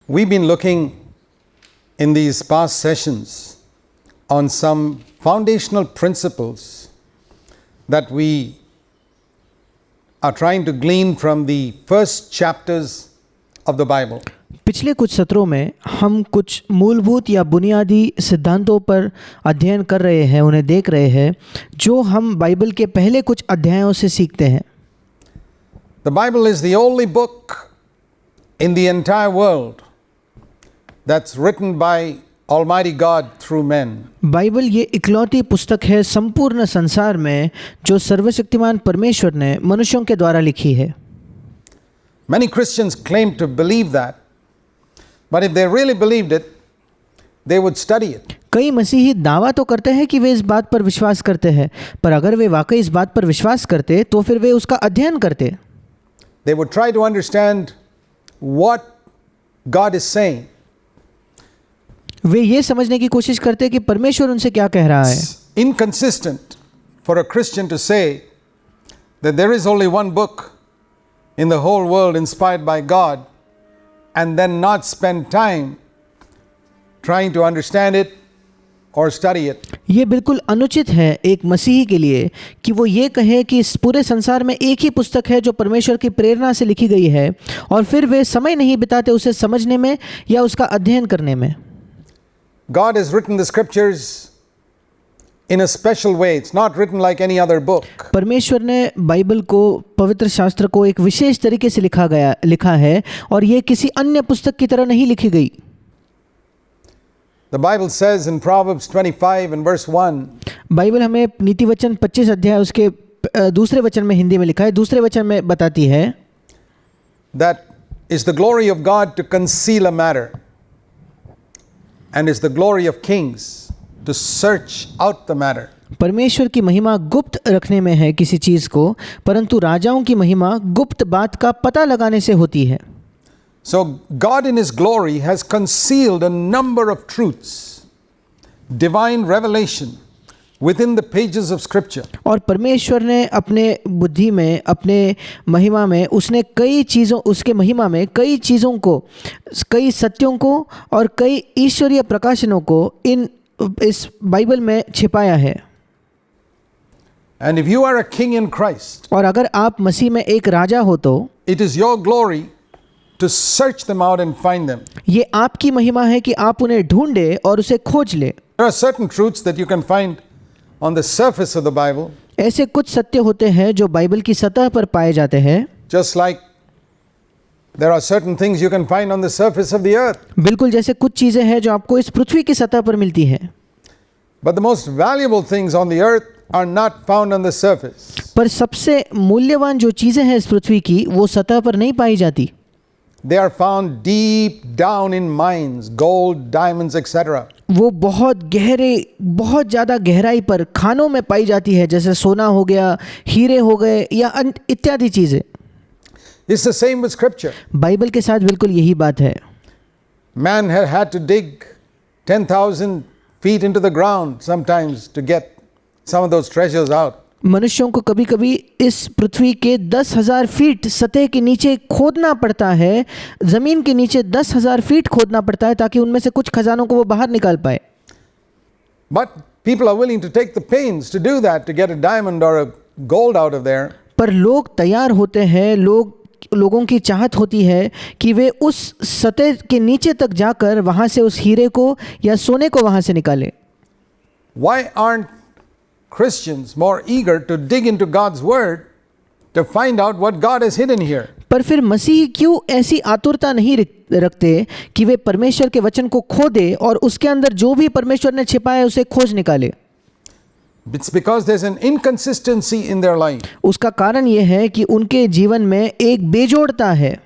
We've been looking in these past sessions on some foundational principles that we are trying to glean from the first chapters of the Bible. पिछले कुछ सत्रों में हम कुछ मूलभूत या बुनियादी सिद्धांतों पर अध्ययन कर रहे हैं, उन्हें देख रहे हैं जो हम बाइबल के पहले कुछ अध्यायों से सीखते हैं। The Bible is the only book in the entire world that's written by Almighty God through men. Bible ये इकलौती पुस्तक है संपूर्ण संसार में जो सर्वशक्तिमान परमेश्वर ने मनुष्यों के द्वारा लिखी है। Many Christians claim to believe that, but if they really believed it, they would study it. कई मसीही दावा तो करते हैं कि वे इस बात पर विश्वास करते हैं, पर अगर वे वाकई इस बात पर विश्वास करते तो फिर वे उसका अध्ययन करते। They would try to understand what God is saying. वे ये समझने की कोशिश करते कि परमेश्वर उनसे क्या कह रहा है। It's inconsistent for a Christian to say that there is only one book in the whole world inspired by God and then not spend time trying to understand it or study it. ये बिल्कुल अनुचित है एक मसीही के लिए कि वो ये कहे कि इस पूरे संसार में एक ही पुस्तक है जो परमेश्वर की प्रेरणा से लिखी गई है और फिर वे समय नहीं बिताते उसे समझने में या उसका अध्ययन करने में। God has written the scriptures in a special way. It's not written like any other book. परमेश्वर ने बाइबल को, पवित्र शास्त्र को एक विशेष तरीके से लिखा है और ये किसी अन्य पुस्तक की तरह नहीं लिखी गई। The Bible says in Proverbs 25 and verse 1, Bible हमें नीति वचन 25 अध्याय उसके दूसरे वचन में हिंदी में लिखा है, दूसरे वचन में बताती है that is the glory of God to conceal a matter, and is the glory of kings to search out the matter. परमेश्वर की महिमा गुप्त रखने में है किसी चीज़ को, परंतु राजाओं की महिमा गुप्त बात का पता लगाने से होती है। So God in His glory has concealed a number of truths, divine revelation within the pages of Scripture. और परमेश्वर ने अपने बुद्धि में, अपने महिमा में, उसने कई चीज़ों, उसके महिमा में कई चीज़ों को, कई सत्यों को और कई ईश्वरीय प्रकाशनों को इस बाइबल में छिपाया है। And if you are a king in Christ, और अगर आप मसीह में एक राजा हो तो it is your glory to search them out and find them. ये आपकी महिमा है कि आप उन्हें ढूंढे और उसे खोज ले। There are certain truths that you can find on the surface of the Bible, ऐसे कुछ सत्य होते हैं जो बाइबल की सतह पर पाए जाते हैं, just like there are certain things you can find on the surface of the earth. बिल्कुल जैसे कुछ चीज़ें हैं जो आपको इस पृथ्वी की सतह पर मिलती हैं। But the most valuable things on the earth are not found on the surface. पर सबसे मूल्यवान जो चीज़ें हैं इस पृथ्वी की वो सतह पर नहीं पाई जाती। They are found deep down in mines, gold, diamonds, etc. वो बहुत गहरे, बहुत ज़्यादा गहराई पर खानों में पाई जाती है, जैसे सोना हो गया, हीरे हो गए या इत्यादि चीज़ें। It's the same with Scripture. Bible के साथ बिल्कुल यही बात है। Man had to dig 10,000 feet into the ground sometimes to get some of those treasures out. मनुष्यों को कभी कभी इस पृथ्वी के 10,000 फीट सतह के नीचे खोदना पड़ता है, ज़मीन के नीचे 10,000 फीट खोदना पड़ता है ताकि उनमें से कुछ खजानों को वो बाहर निकाल पाए। But people are willing to take the pains to do that, to get a diamond or a gold out of there. पर लोग तैयार होते हैं, लोगों की चाहत होती है कि वे उस सतह के नीचे तक जाकर वहाँ से उस हीरे को या सोने को वहाँ से निकालें। Why aren't Christians more eager to dig into God's Word to find out what God has hidden here? पर फिर मसीह क्यों ऐसी आतुरता नहीं रखते कि वे परमेश्वर के वचन को खोदे और उसके अंदर जो भी परमेश्वर ने छिपाया है उसे खोज निकाले? It's because there's an inconsistency in their life. उसका कारण ये है कि उनके जीवन में एक बेजोड़ता है।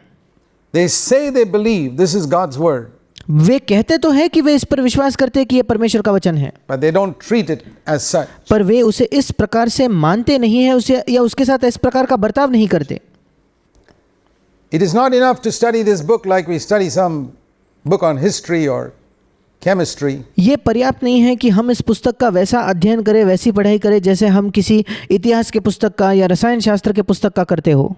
They say they believe this is God's Word, वे कहते तो हैं कि वे इस पर विश्वास करते हैं कि ये परमेश्वर का वचन है, but they don't treat it as such. पर वे उसे इस प्रकार से मानते नहीं हैं, उसे या उसके साथ इस प्रकार का बर्ताव नहीं करते। It is not enough to study this book like we study some book on history or chemistry. ये पर्याप्त नहीं है कि हम इस पुस्तक का वैसा अध्ययन करें, वैसी पढ़ाई करें जैसे हम किसी इतिहास के पुस्तक का या रसायन शास्त्र के पुस्तक का करते हो।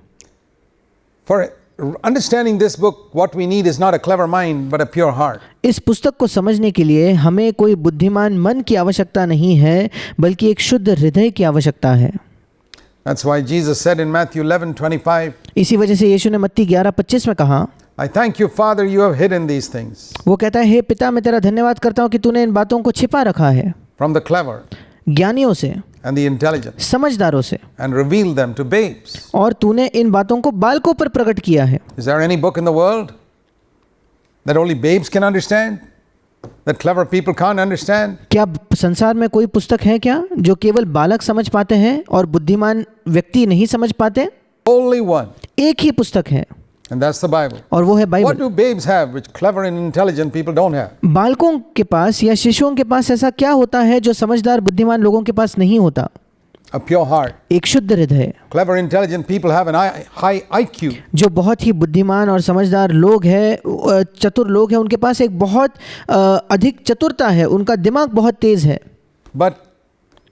For understanding this book, what we need is not a clever mind, but a pure heart. इस पुस्तक को समझने के लिए हमें कोई बुद्धिमान मन की आवश्यकता नहीं है, बल्कि एक शुद्ध हृदय की आवश्यकता है। That's why Jesus said in Matthew 11:25, इसी वजह से यीशु ने मत्ती 11:25 में कहा, I thank you, Father, you have hidden these things वो कहता है, हे पिता, मैं तेरा धन्यवाद करता हूँ कि तूने इन बातों को छिपा रखा है from the clever ज्ञानियों से, and the intelligent, समझदारों से, and revealed them to babes. और तूने इन बातों को बालकों पर प्रकट किया है। Is there any book in the world that only babes can understand? That clever people can't understand? क्या संसार में कोई पुस्तक है क्या जो केवल बालक समझ पाते हैं और बुद्धिमान व्यक्ति नहीं समझ पाते? Only one, एक ही पुस्तक है, and that's the Bible. और वो है What Bible. do babes have which clever and intelligent people don't have? बालकों के पास या शिशुओं के पास ऐसा क्या होता है जो समझदार बुद्धिमान लोगों के पास नहीं होता? A pure heart. एक शुद्ध हृदय। Clever, intelligent people have high IQ. जो बहुत ही बुद्धिमान और समझदार लोग हैं, चतुर लोग हैं, उनके पास एक बहुत अधिक चतुरता है, उनका दिमाग बहुत तेज है, But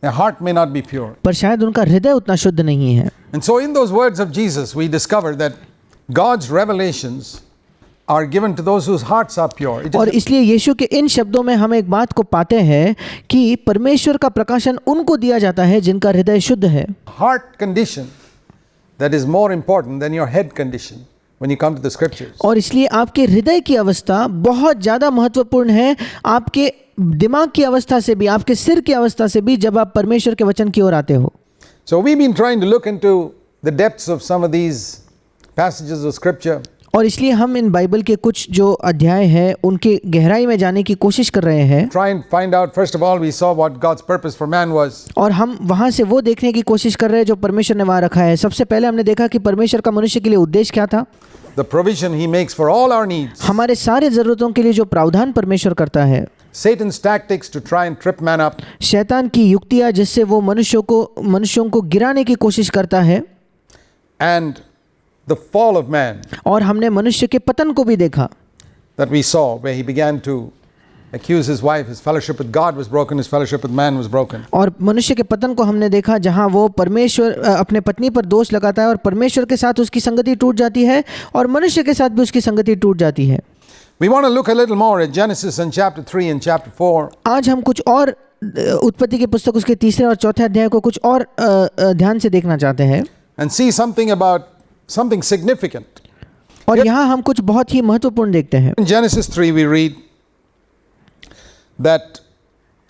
their heart may not be pure. पर शायद उनका हृदय उतना शुद्ध नहीं है। And so in those words of Jesus, we discover that God's revelations are given to those whose hearts are pure. It और is, इसलिए यीशु के इन शब्दों में हम एक बात को पाते हैं कि परमेश्वर का प्रकाशन उनको दिया जाता है जिनका हृदय शुद्ध है। heart condition that is more important than your head condition when you come to the scriptures. और इसलिए आपके हृदय की अवस्था बहुत ज़्यादा महत्वपूर्ण है आपके दिमाग की अवस्था से भी, आपके सिर की अवस्था से भी, जब आप परमेश्वर के वचन की ओर आते हो। So we've been trying to look into the depths of some of these passages of scripture. और इसलिए हम इन बाइबल के कुछ जो अध्याय हैं उनके गहराई में जाने की कोशिश कर रहे हैं। Try and find out, first of all, we saw what God's purpose for man was. और हम वहाँ से वो देखने की कोशिश कर रहे हैं जो परमेश्वर ने वहाँ रखा है। सबसे पहले हमने देखा कि परमेश्वर का मनुष्य के लिए उद्देश्य क्या था। The provision he makes for all our needs. हमारे सारे ज़रूरतों के लिए जो प्रावधान परमेश्वर करता है। Satan's tactics to try and trip man up. शैतान की युक्तियाँ जिससे वो मनुष्यों को गिराने की कोशिश करता है। And the fall of man और हमने मनुष्य के पतन को भी देखा, that we saw, where he began to accuse his wife, his fellowship with God was broken, his fellowship with man was broken. और मनुष्य के पतन को हमने देखा जहाँ वो परमेश्वर अपने पत्नी पर दोष लगाता है और परमेश्वर के साथ उसकी संगति टूट जाती है और मनुष्य के साथ भी उसकी संगति टूट जाती है। We want to look a little more at Genesis in chapter 3 and chapter 4. आज हम कुछ और उत्पत्ति की पुस्तक उसके तीसरे और चौथे अध्याय को कुछ और ध्यान से देखना चाहते हैं And see something about something significant. और यहाँ हम कुछ बहुत ही महत्वपूर्ण देखते हैं। In Genesis 3 we read that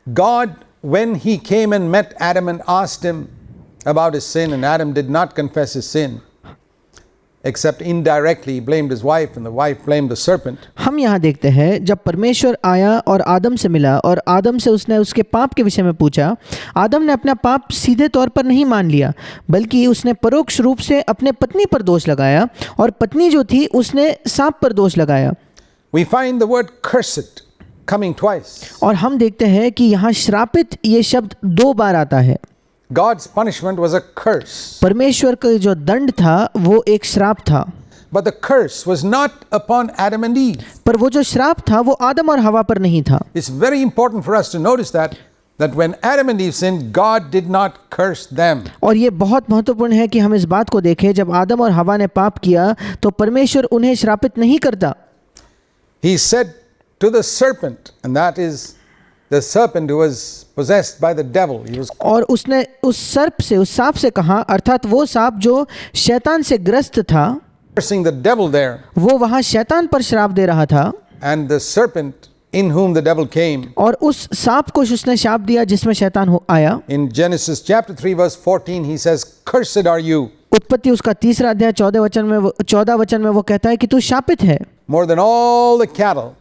God, when he came and met Adam and asked him about his sin, and Adam did not confess his sin, except indirectly he blamed his wife and the wife blamed the serpent. हम यहाँ देखते हैं जब परमेश्वर आया और आदम से मिला और आदम से उसने उसके पाप के विषय में पूछा। आदम ने अपना पाप सीधे तौर पर नहीं मान लिया, बल्कि उसने परोक्ष रूप से अपने पत्नी पर दोष लगाया और पत्नी जो थी उसने सांप पर दोष लगाया। We find the word cursed coming twice. और हम देखते हैं कि यहाँ श्रापित ये शब्द 2 बार आता है। God's punishment was a curse. परमेश्वर का जो दंड था वो एक श्राप था, But the curse was not upon Adam and Eve. पर वो जो श्राप था वो आदम और हवा पर नहीं था। It's very important for us to notice that when Adam and Eve sinned, God did not curse them. और ये बहुत महत्वपूर्ण है कि हम इस बात को देखें, जब आदम और हवा ने पाप किया तो परमेश्वर उन्हें श्रापित नहीं करता। He said to the serpent, and that is the serpent who was possessed by the devil. He was और उसने उस सर्प से, उस सांप से कहा, अर्थात वो सांप जो शैतान से ग्रस्त था, cursing the devil there, वो वहाँ शैतान पर श्राप दे रहा था। and the serpent in whom the devil came. और उस सांप को उसने शाप दिया जिसमें शैतान आया। In Genesis chapter 3 verse 14 he says, "Cursed are you, उत्पत्ति उसका 3 अध्याय 14 वचन में वो कहता है कि तू शापित है more than all the cattle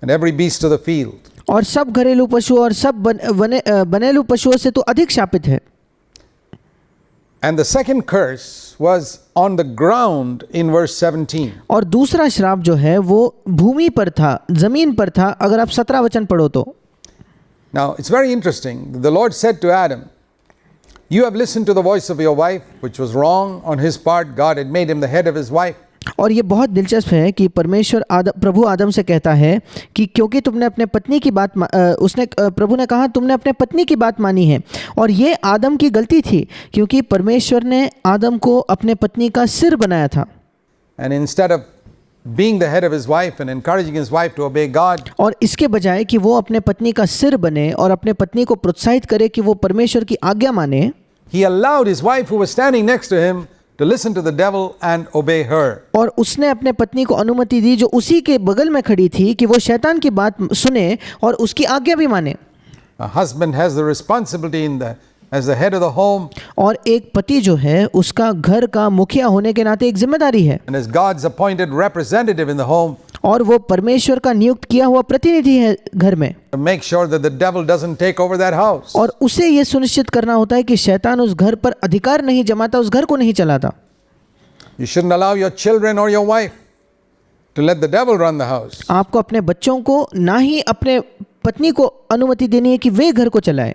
and every beast of the field." और सब घरेलू पशु और सब बनेलू पशुओं से तू अधिक शापित है। And the second curse was on the ground in verse 17. और दूसरा श्राप जो है वो भूमि पर था, जमीन पर था। अगर आप 17 वचन पढ़ो तो Now it's very interesting. The Lord said to Adam, "You have listened to the voice of your wife," which was wrong on his part. God had made him the head of his wife. और ये बहुत दिलचस्प है कि परमेश्वर प्रभु आदम से कहता है कि क्योंकि तुमने अपने पत्नी की बात प्रभु ने कहा तुमने अपने पत्नी की बात मानी है। और ये आदम की गलती थी क्योंकि परमेश्वर ने आदम को अपने पत्नी का सिर बनाया था। and instead of being the head of his wife and encouraging his wife to obey God, और इसके बजाय कि वो अपने पत्नी का सिर बने और अपने पत्नी को प्रोत्साहित करे कि वो परमेश्वर की आज्ञा माने, he allowed his wife who was standing next to him to listen to the devil and obey her. और उसने अपने पत्नी को अनुमति दी जो उसी के बगल में खड़ी थी कि वो शैतान की बात सुने और उसकी आज्ञा भी माने. A husband has the responsibility as the head of the home और एक पति जो है उसका घर का मुखिया होने के नाते एक जिम्मेदारी है and as God's appointed representative in the home और वो परमेश्वर का नियुक्त किया हुआ प्रतिनिधि है घर में, to make sure that the devil doesn't take over that house. और उसे ये सुनिश्चित करना होता है कि शैतान उस घर पर अधिकार नहीं जमाता, उस घर को नहीं चलाता. You shouldn't allow your children or your wife to let the devil run the house. आपको अपने बच्चों को ना ही अपने पत्नी को अनुमति देनी है कि वे घर को चलाए.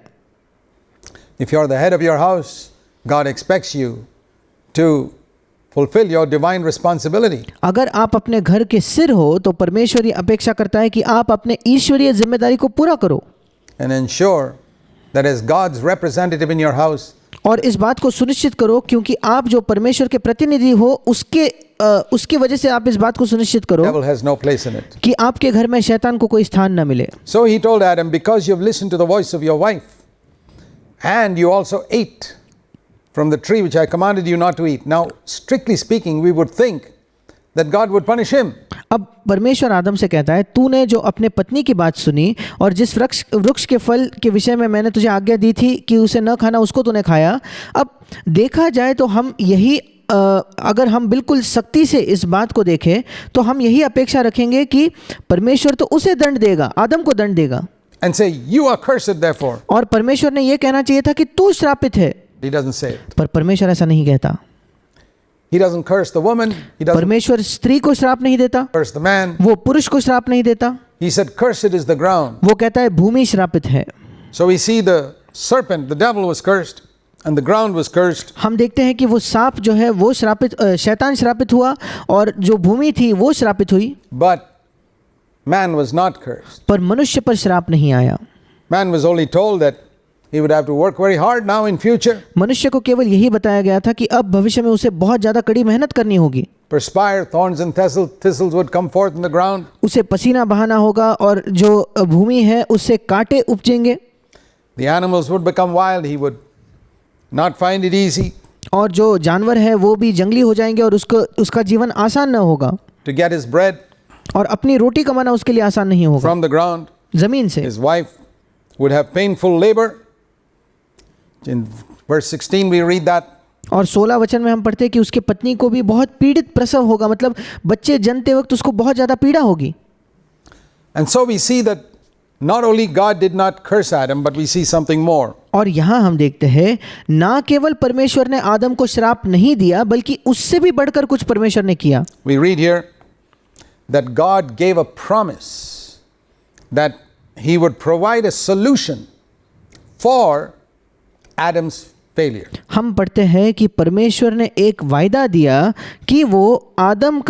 If you're the head of your house, God expects you to fulfill your divine responsibility. अगर आप अपने घर के सिर हो तो परमेश्वर ये अपेक्षा करता है कि आप अपने ईश्वरीय जिम्मेदारी को पूरा करो And ensure that as God's representative in your house, और इस बात को सुनिश्चित करो क्योंकि आप जो परमेश्वर के प्रतिनिधि हो उसकी वजह से आप इस बात को सुनिश्चित करो devil has no place in it. कि आपके घर में शैतान को कोई स्थान न मिले. So he told Adam, because you've listened to the voice of your wife, and you also ate from the tree which I commanded you not to eat. Now, strictly speaking, we would think that God would punish him. अब परमेश्वर आदम से कहता है, तूने जो अपने पत्नी की बात सुनी और जिस वृक्ष के फल के विषय में मैंने तुझे आज्ञा दी थी कि उसे न खाना, उसको तूने खाया. अब देखा जाए तो हम यही अगर हम बिल्कुल सख्ती से इस बात को देखें तो हम यही अपेक्षा रखेंगे कि परमेश्वर तो उसे दंड देगा, आदम को दंड देगा. And say, you are cursed therefore. और परमेश्वर ने यह कहना चाहिए था कि तू श्रापित है. He doesn't say it. पर परमेश्वर ऐसा नहीं कहता. He doesn't curse the woman. He doesn't परमेश्वर स्त्री को श्राप नहीं देता, curse the man. वो पुरुष को श्राप नहीं देता. He said, cursed is the ground. वो कहता है भूमि श्रापित है. So we see the serpent, the devil was cursed, and the ground was cursed. हम देखते हैं कि वो सांप जो है वो श्रापित, शैतान श्रापित हुआ और जो भूमि थी वो श्रापित हुई. But man was not cursed. पर मनुष्य पर श्राप नहीं आया. Man was only told that he would have to work very hard now in future. मनुष्य को केवल यही बताया गया था कि अब भविष्य में उसे बहुत ज़्यादा कड़ी मेहनत करनी होगी. Perspire, thorns and thistles would come forth in the ground. उसे पसीना बहाना होगा और जो भूमि है उससे कांटे उपजेंगे. The animals would become wild. He would not find it easy और जो जानवर है वो भी जंगली हो जाएंगे और उसका जीवन आसान न होगा. to get his bread और अपनी रोटी कमाना उसके लिए आसान नहीं होगा from the ground. जमीन से. His wife would have painful labor. In verse 16 we read that. और 16 वचन में हम पढ़ते हैं कि उसके पत्नी को भी बहुत पीड़ित प्रसव होगा, मतलब बच्चे जन्मते वक्त उसको बहुत ज़्यादा पीड़ा होगी. And so we see that not only God did not curse Adam, but we see something more. और यहाँ हम देखते हैं ना केवल परमेश्वर ने आदम को श्राप नहीं दिया बल्कि उससे भी बढ़कर कुछ परमेश्वर ने किया. We read here that God gave a promise that he would provide a solution for Adam's failure. हम पढ़ते हैं कि परमेश्वर ने एक वायदा दिया कि वो आदम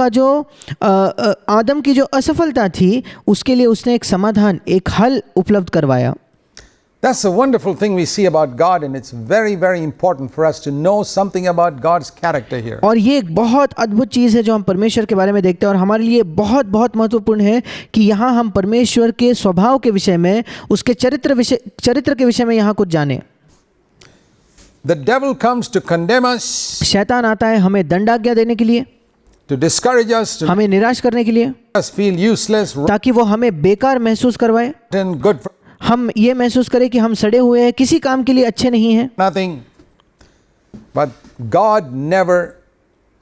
की जो असफलता थी उसके लिए उसने एक समाधान, एक हल उपलब्ध करवाया. That's a wonderful thing we see about God, and it's very, very important for us to know something about God's character here. और ये एक बहुत अद्भुत चीज़ है जो हम परमेश्वर के बारे में देखते हैं और हमारे लिए बहुत बहुत महत्वपूर्ण है कि यहाँ हम परमेश्वर के स्वभाव के विषय में, उसके चरित्र के विषय में यहाँ कुछ जानें. The devil comes to condemn us, शैतान आता है हमें दंडाज्ञा देने के लिए, to discourage us, to हमें निराश करने के लिए, make us feel useless, ताकि वो हमें बेकार महसूस करवाए, rotten, good for हम ये महसूस करें कि हम सड़े हुए हैं, किसी काम के लिए अच्छे नहीं हैं. nothing. But God never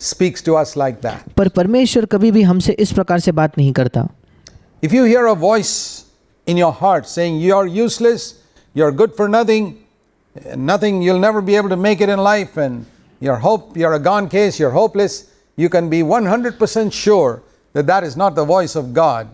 speaks to us like that. पर परमेश्वर कभी भी हमसे इस प्रकार से बात नहीं करता. If you hear a voice in your heart saying you are useless, you are good for nothing, you'll never be able to make it in life, and you're a gone case, you're hopeless, you can be 100% sure that that is not the voice of God.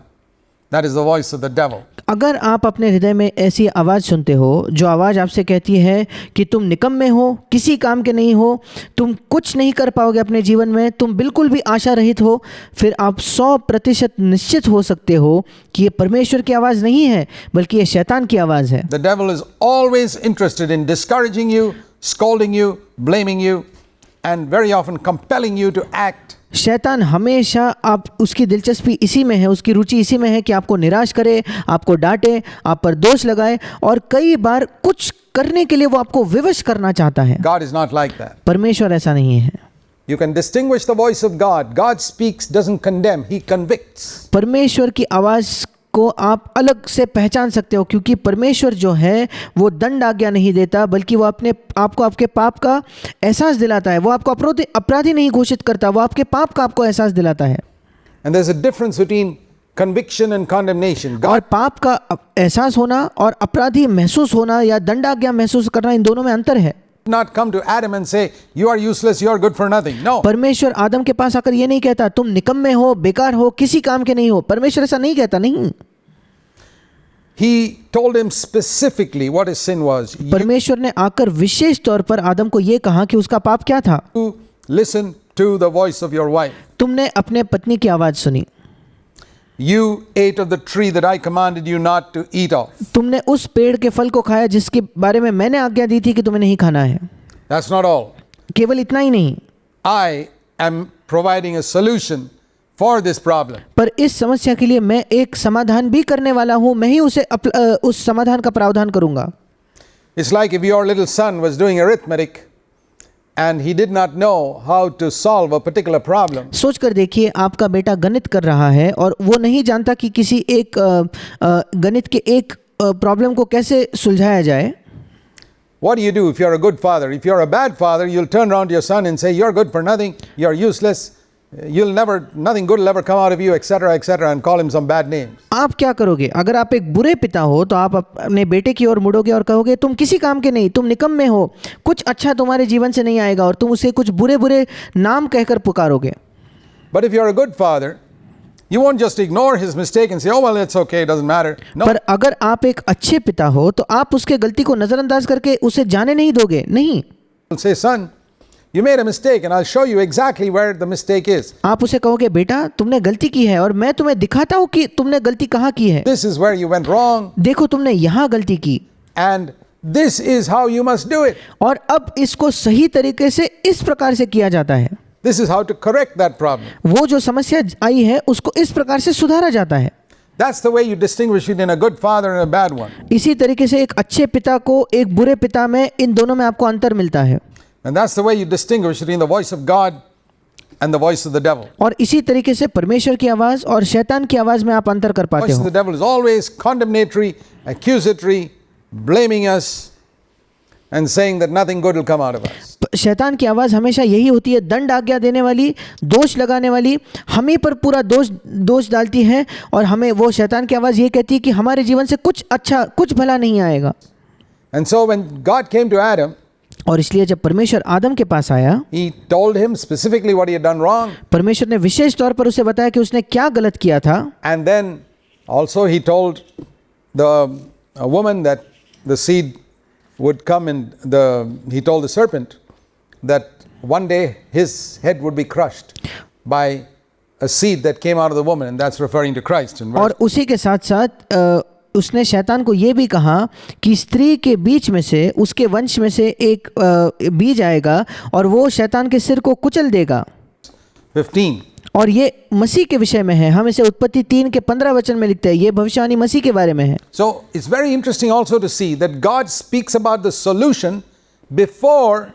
That is the voice of the devil. अगर आप अपने हृदय में ऐसी आवाज़ सुनते हो जो आवाज़ आपसे कहती है कि तुम निकम्मे हो, किसी काम के नहीं हो, तुम कुछ नहीं कर पाओगे अपने जीवन में, तुम बिल्कुल भी आशा रहित हो, फिर आप 100% निश्चित हो सकते हो कि ये परमेश्वर की आवाज़ नहीं है बल्कि ये शैतान की आवाज़ है. The devil is always interested in discouraging you, scolding you, blaming you, and very often compelling you to act शैतान हमेशा आप उसकी दिलचस्पी इसी में है, उसकी रुचि इसी में है कि आपको निराश करे, आपको डांटे, आप पर दोष लगाए और कई बार कुछ करने के लिए वो आपको विवश करना चाहता है। God is not like that. परमेश्वर ऐसा नहीं है। You can distinguish the voice of God. God speaks, doesn't condemn, He convicts. परमेश्वर की आवाज़ को आप अलग से पहचान सकते हो, क्योंकि परमेश्वर जो है वो दंड आज्ञा नहीं देता, बल्कि वो अपने आपको आपके पाप का एहसास दिलाता है। वो आपको अपराधी नहीं घोषित करता, वो आपके पाप का आपको एहसास दिलाता है। And there's a difference between conviction and condemnation. और God, पाप का एहसास होना और अपराधी महसूस होना या दंड आज्ञा महसूस करना, इन दोनों में अंतर है। did not come to Adam and say, "You are useless, you are good for nothing." No. परमेश्वर आदम के पास आकर ये नहीं कहता तुम निकम्मे हो, बेकार हो, किसी काम के नहीं हो। परमेश्वर ऐसा नहीं कहता, नहीं। He told him specifically what his sin was. परमेश्वर ने आकर विशेष तौर पर आदम को ये कहा कि उसका पाप क्या था। You listen to the voice of your wife. तुमने अपने पत्नी की आवाज़ सुनी, You ate of the tree that I commanded you not to eat of. तुमने उस पेड़ के फल को खाया जिसके बारे में मैंने आज्ञा दी थी कि तुम्हें नहीं खाना है। That's not all. केवल इतना ही नहीं, I am providing a solution for this problem. पर इस समस्या के लिए मैं एक समाधान भी करने वाला हूँ। मैं ही उस समाधान का प्रावधान करूँगा। It's like if your little son was doing arithmetic and he did not know how to solve a particular problem. सोच कर देखिए, आपका बेटा गणित कर रहा है और वो नहीं जानता कि किसी एक गणित के एक प्रॉब्लम को कैसे सुलझाया जाए। What do you do if you're a good father? If you're a bad father, you'll turn around to your son and say, "You're good for nothing, you're useless, nothing good will ever come out of you," etc., etc., and call him some bad names. आप क्या करोगे? अगर आप एक बुरे पिता हो तो आप अपने बेटे की ओर मुड़ोगे और कहोगे तुम किसी काम के नहीं, तुम निकम्मे हो, कुछ अच्छा तुम्हारे जीवन से नहीं आएगा, और तुम उसे कुछ बुरे बुरे नाम कहकर पुकारोगे। But if you're a good father, you won't just ignore his mistake and say, "Oh well, it's okay, it doesn't matter." No. पर अगर आप एक अच्छे पिता हो तो आप उसके गलती को नज़रअंदाज करके उसे जाने नहीं दोगे, नहीं। You'll say, "Son, you made a mistake and I'll show you exactly where the mistake is. आप उसे कहोगे बेटा तुमने गलती की है और मैं तुम्हें दिखाता हूँ कि तुमने गलती कहाँ की है। This is where you went wrong देखो तुमने यहाँ गलती की and this is how you must do it. और अब इसको सही तरीके से इस प्रकार से किया जाता है। This is how to correct that problem." वो जो समस्या आई है उसको इस प्रकार से सुधारा जाता है। That's the way you distinguish between a good father and a bad one. इसी तरीके से एक अच्छे पिता को एक बुरे पिता में, इन दोनों में आपको अंतर मिलता है। And that's the way you distinguish between the voice of God and the voice of the devil. और इसी तरीके से परमेश्वर की आवाज़ और शैतान की आवाज़ में आप अंतर कर The पाते voice of हो। the devil is always condemnatory, accusatory, blaming us and saying that nothing good will come out of us. शैतान की आवाज़ हमेशा यही होती है, दंड आज्ञा देने वाली, दोष लगाने वाली, हमें पर पूरा दोष डालती है और हमें, वो शैतान की आवाज़ ये कहती है कि हमारे जीवन से कुछ अच्छा, कुछ भला नहीं आएगा। And so when God came to Adam, और इसलिए जब परमेश्वर आदम के पास आया, He told him specifically what he had done wrong. परमेश्वर ने विशेष तौर पर उसे बताया कि उसने क्या गलत किया था। And then also He told the woman that the seed would come and He told the serpent that one day his head would be crushed by a seed that came out of the woman, and that's referring to Christ. और उसी के साथ साथ उसने शैतान को ये भी कहा कि स्त्री के बीच में से, उसके वंश में से एक बीज आएगा और वो शैतान के सिर को कुचल देगा। 15. और ये मसीह के विषय में है। हम इसे उत्पत्ति 3 के 15 वचन में लिखते हैं। ये भविष्यवाणी मसीह के बारे में है। So it's very interesting also to see that God speaks about the solution before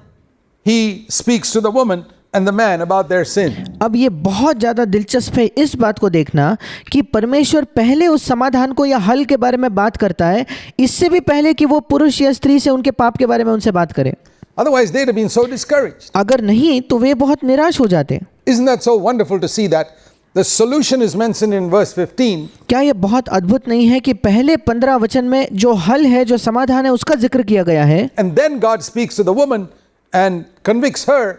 He speaks to the woman and the man about their sin. अब ये बहुत ज़्यादा दिलचस्प है इस बात को देखना कि परमेश्वर पहले उस समाधान को या हल के बारे में बात करता है, इससे भी पहले कि वो पुरुष या स्त्री से उनके पाप के बारे में उनसे बात करे। Otherwise they'd have been so discouraged. अगर नहीं तो वे बहुत निराश हो जाते। Isn't that so wonderful to see that the solution is mentioned in verse 15? क्या ये बहुत अद्भुत नहीं है कि पहले 15 वचन में जो हल है, जो समाधान है, उसका जिक्र किया गया है। And then God speaks to the woman and convicts her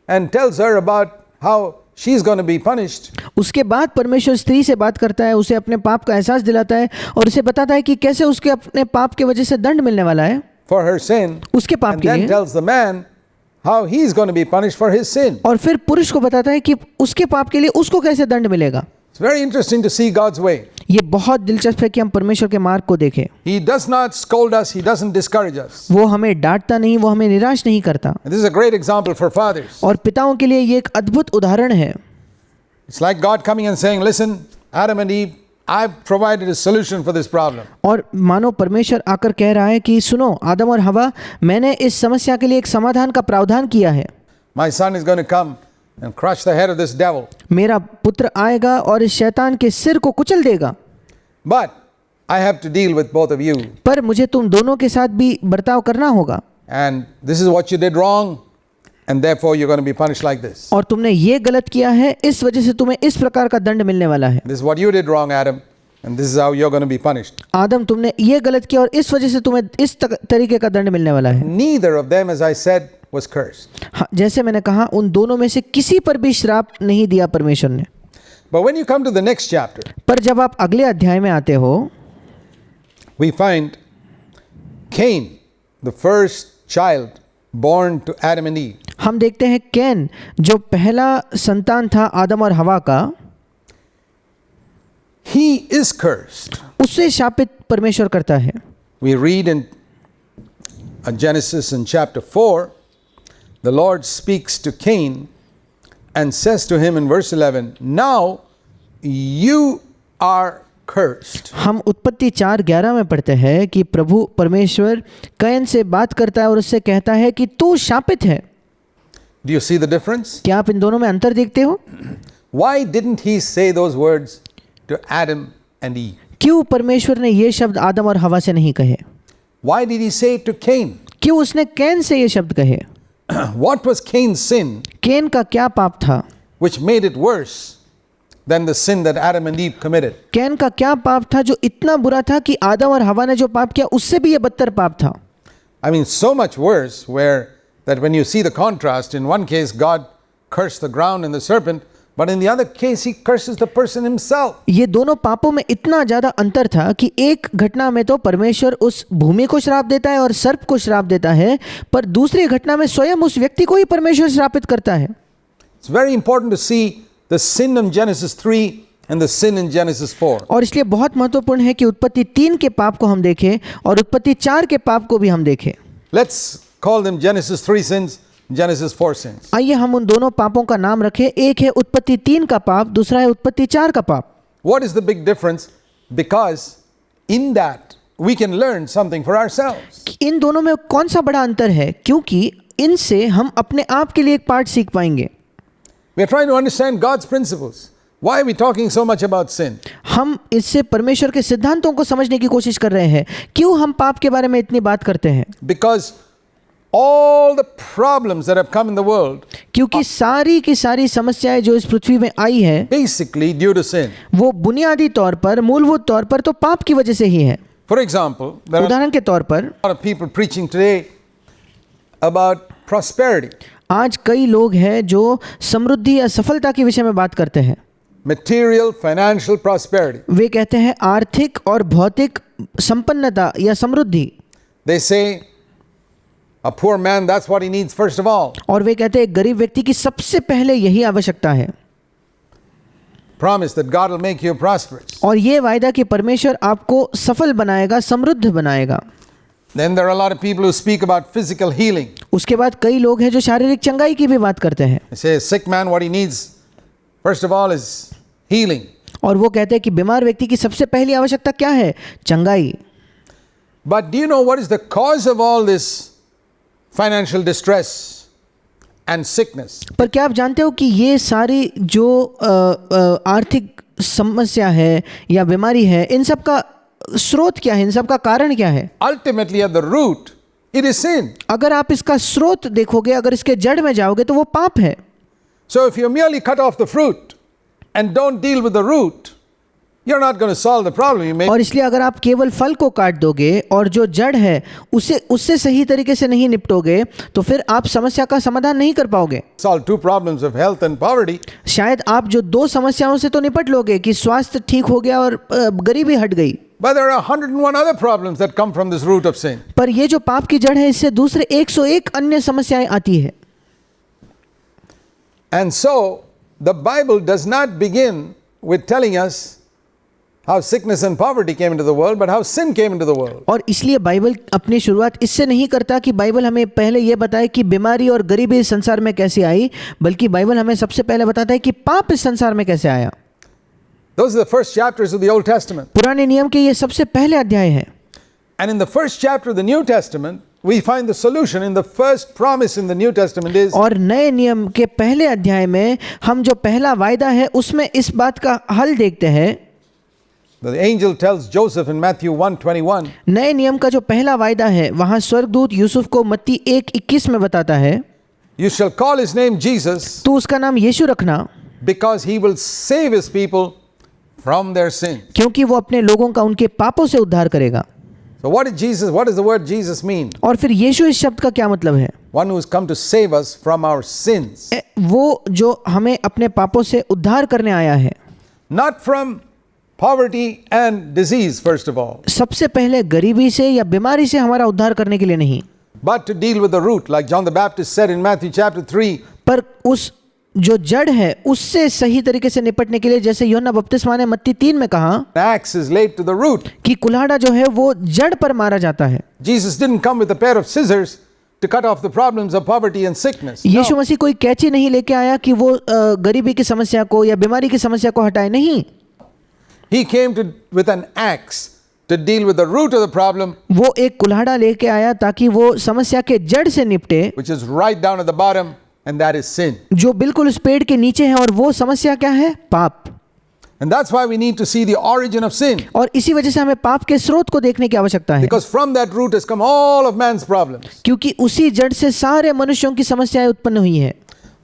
and tells her about how she's going to be punished. उसके बाद परमेश्वर स्त्री से बात करता है, उसे अपने पाप का एहसास दिलाता है और उसे बताता है कि कैसे उसके अपने पाप की वजह से दंड मिलने वाला है For her sin. उसके पाप And के then लिए। tells the man how he's going to be punished for his sin. और फिर पुरुष को बताता है कि उसके पाप के लिए उसको कैसे दंड मिलेगा। It's very interesting to see God's way. ये बहुत दिलचस्प है कि हम परमेश्वर के मार्ग को देखें। He does not scold us, He doesn't discourage us. वो हमें डांटता नहीं, वो हमें निराश नहीं करता। And this is a great example for fathers. और पिताओं के लिए ये एक अद्भुत उदाहरण है। It's like God coming and saying, listen, Adam and Eve, I've provided a solution for this problem. और मानो परमेश्वर आकर कह रहा है कि सुनो आदम और हवा, मैंने इस समस्या के लिए एक समाधान का प्रावधान किया है. My son is going to come and crush the head of this devil. मेरा पुत्र आएगा और इस शैतान के सिर को कुचल देगा. But I have to deal with both of you. पर मुझे तुम दोनों के साथ भी बर्ताव करना होगा. And this is what you did wrong. And therefore you're going to be punished like this. और तुमने ये गलत किया है, इस वजह से तुम्हें इस प्रकार का दंड मिलने वाला है. This is what you did wrong, Adam. And this is how you're going to be punished. आदम तुमने ये गलत किया और इस वजह से तुम्हें इस तरीके का दंड मिलने वाला है. Neither of them, as I said, was cursed. हाँ, जैसे मैंने कहा उन दोनों में से किसी पर भी श्राप नहीं दिया परमेश्वर ने. But when you come to the next chapter, पर जब आप अगले अध्याय में आते हो, we find Cain, the first child born to Adam and Eve. हम देखते हैं कैन जो पहला संतान था आदम और हवा का, He is cursed. उससे शापित परमेश्वर करता है. We read in Genesis in chapter 4, the Lord speaks to Cain and says to him in verse 11, now you are cursed. हम उत्पत्ति 4:11 में पढ़ते हैं कि प्रभु परमेश्वर कैन से बात करता है और उससे कहता है कि तू शापित है. Do you see the difference? क्या आप इन दोनों में अंतर देखते हो? Why didn't he say those words to Adam and Eve? क्यों परमेश्वर ने ये शब्द आदम और हवा से नहीं कहे? Why did he say it to Cain? क्यों उसने कैन से ये शब्द कहे? What was Cain's sin can का क्या पाप था which made it worse than the sin that Adam and Eve committed? Can का क्या पाप था जो इतना बुरा था कि आदम और हवा ने जो पाप किया उससे भी ये बदतर पाप था? I mean, so much worse where that when you see the contrast, in one case God cursed the ground and the serpent, but in the other case he curses the person himself. ये दोनों पापों में इतना ज़्यादा अंतर था कि एक घटना में तो परमेश्वर उस भूमि को श्राप देता है और सर्प को श्राप देता है, पर दूसरी घटना में स्वयं उस व्यक्ति को ही परमेश्वर श्रापित करता है. It's very important to see the sin in Genesis 3 and the sin in Genesis 4. और इसलिए बहुत महत्वपूर्ण है कि उत्पत्ति 3 के पाप को हम देखें और उत्पत्ति 4 के पाप को भी हम देखें. Let's call them Genesis 3 sins, Genesis 4 sins. आइए हम उन दोनों पापों का नाम रखें. एक है उत्पत्ति 3 का पाप, दूसरा है उत्पत्ति 4 का पाप. What is the big difference? Because in that we can learn something for ourselves. इन दोनों में कौन सा बड़ा अंतर है? क्योंकि इनसे हम अपने आप के लिए एक पाठ सीख पाएंगे. We are trying to understand God's principles. Why are we talking so much about sin? हम इससे परमेश्वर के सिद्धांतों को समझने की कोशिश कर रहे हैं. क्यों हम पाप के बारे में इतनी बात करते हैं? Because all the problems that have come in the world क्योंकि सारी की सारी समस्याएं जो इस पृथ्वी में आई है basically due to sin. वो बुनियादी तौर पर, मूलभूत तौर पर तो पाप की वजह से ही है. For example, there are उदाहरण के तौर पर a lot of people preaching today about prosperity, आज कई लोग हैं जो समृद्धि या सफलता के विषय में बात करते हैं. material, financial prosperity. वे कहते हैं आर्थिक और भौतिक संपन्नता या समृद्धि. They say a poor man, that's what he needs first of all. और वे कहते हैं गरीब व्यक्ति की सबसे पहले यही आवश्यकता है. Promise that God will make you prosperous. और ये वायदा कि परमेश्वर आपको सफल बनाएगा, समृद्ध बनाएगा. Then there are a lot of people who speak about physical healing. उसके बाद कई लोग हैं जो शारीरिक चंगाई की भी बात करते हैं. They say a sick man, what he needs first of all is healing. और वो कहते हैं कि बीमार व्यक्ति की सबसे पहली आवश्यकता क्या है? चंगाई. But do you know what is the cause of all this financial distress and sickness? पर क्या आप जानते हो कि ये सारी जो आर्थिक समस्या है या बीमारी है, इन सब का स्रोत क्या है? इन सब का कारण क्या है? Ultimately at the root, it is sin. अगर आप इसका स्रोत देखोगे, अगर इसके जड़ में जाओगे तो वो पाप है. So if you merely cut off the fruit and don't deal with the root, you're not going to solve the problem. You may और इसलिए अगर आप केवल फल को काट दोगे और जो जड़ है उससे सही तरीके से नहीं निपटोगे तो फिर आप समस्या का समाधान नहीं कर पाओगे. solve two problems of health and poverty. शायद आप जो दो समस्याओं से तो निपट लोगे कि स्वास्थ्य ठीक हो गया और गरीबी हट गई, But there are 101 other problems that come from this root of sin. पर ये जो पाप की जड़ है इससे दूसरे 101 अन्य समस्याएं आती है. And so the Bible does not begin with telling us how sickness and poverty came into the world, but how sin came into the world. और इसलिए बाइबल अपनी शुरुआत इससे नहीं करता कि बाइबल हमें पहले ये बताए कि बीमारी और गरीबी इस संसार में कैसे आई, बल्कि बाइबल हमें सबसे पहले बताता है कि पाप इस संसार में कैसे आया। Those are the first chapters of the Old Testament. पुराने नियम के ये सबसे पहले अध्याय है। And in the first chapter of the New Testament, we find the solution. In the first promise in the New Testament is, और नए नियम के पहले अध्याय में हम जो पहला वायदा है उसमें इस बात का हल देखते हैं। the angel tells Joseph in Matthew 1:21, नए नियम का जो पहला वायदा है वहां स्वर्गदूत यूसुफ को मत्ती 1:21 में बताता है, you shall call his name Jesus, तू उसका नाम यीशु रखना, because he will save his people from their sins. क्योंकि वो अपने लोगों का उनके पापों से उद्धार करेगा। So what does the word Jesus mean? और फिर यीशु इस शब्द का क्या मतलब है? One who has come to save us from our sins. वो जो हमें अपने पापों से उद्धार करने आया है। Not from poverty and disease, first of all, सबसे पहले गरीबी से या बीमारी से हमारा उद्धार करने के लिए नहीं, but to deal with the root, like John the Baptist said in Matthew chapter 3, पर उस जो जड़ है उससे सही तरीके से निपटने के लिए, जैसे यूहन्ना बपतिस्मा ने मत्ती 3 में कहा an axe is laid to the root. कि कुल्हाड़ा जो है वो जड़ पर मारा जाता है। Jesus didn't come with a pair of scissors to cut off the problems of poverty and sickness. Yeshu No. मसीह कोई कैंची नहीं लेके आया कि वो गरीबी की समस्या को या बीमारी की समस्या को हटाए, नहीं। He came with an axe to deal with the root of the problem, वो एक कुल्हाड़ा लेके आया ताकि वो समस्या के जड़ से निपटे, which is right down at the bottom, and that is sin. जो बिल्कुल उस पेड़ के नीचे है, और वो समस्या क्या है? पाप। And that's why we need to see the origin of sin, और इसी वजह से हमें पाप के स्रोत को देखने की आवश्यकता है, because from that root has come all of man's problems. क्योंकि उसी जड़ से सारे मनुष्यों की समस्याएं उत्पन्न हुई है।